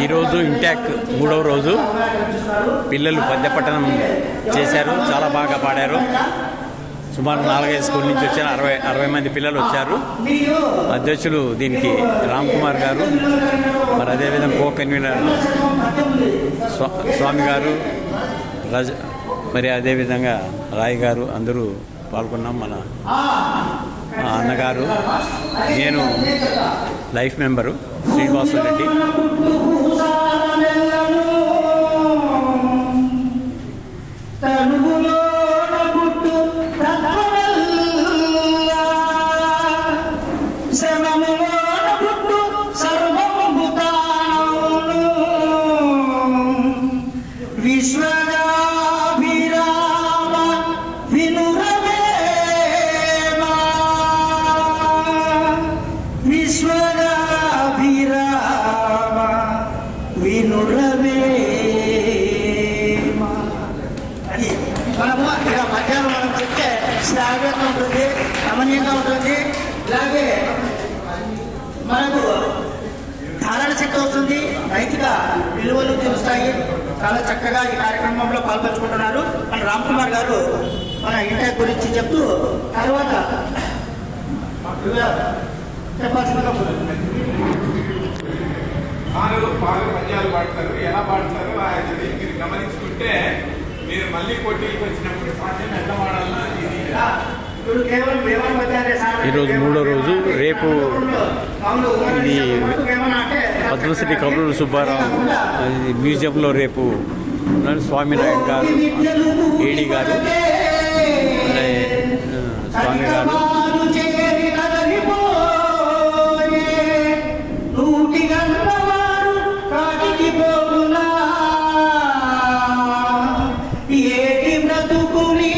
ఈరోజు ఇంటాక్ 3వ రోజు పిల్లలు పద్యపట్టణం చేశారు. చాలా బాగా పాడారు. సుమారు 4-5 స్కూల్ నుంచి వచ్చారు. 60 మంది పిల్లలు వచ్చారు. అధ్యక్షులు దీనికి రామ్ కుమార్ గారు, మరి అదేవిధంగా కో కన్వీనర్ స్వామి గారు, మరి అదేవిధంగా రాయ్ గారు అందరూ పాల్గొన్నాం. మన అన్నగారు, నేను లైఫ్ మెంబరు శ్రీనివాసరెడ్డి. శ్రావ్యంగా ఉంటుంది, రమణీయంగా ఉంటుంది. ఇలాగే మనకు ధారణ శక్తి వస్తుంది, నైతిక విలువలు తెలుస్తాయి. చాలా చక్కగా ఈ కార్యక్రమంలో పాల్పంచుకుంటున్నారు. మన రామ్ కుమార్ గారు మన ఇంటర్ గురించి చెప్తూ తర్వాత చెప్పాల్సిందిగా బాగా పద్యాలు పాడతారు. ఎలా పాడతారు అది మీరు గమనించుకుంటే మీరు మళ్ళీ పోటీకి వచ్చినప్పుడు పాఠ్యం ఎంత పాడాలన్నా ఈరోజు 3వ రోజు. రేపు ఇది పద్మశ్రీ కబుర్ల సుబ్బారావు మ్యూజియంలో రేపు స్వామినాయుడు గారు, ఏడి గారు, స్వామి గారు, ఏటి బ్రతుకుని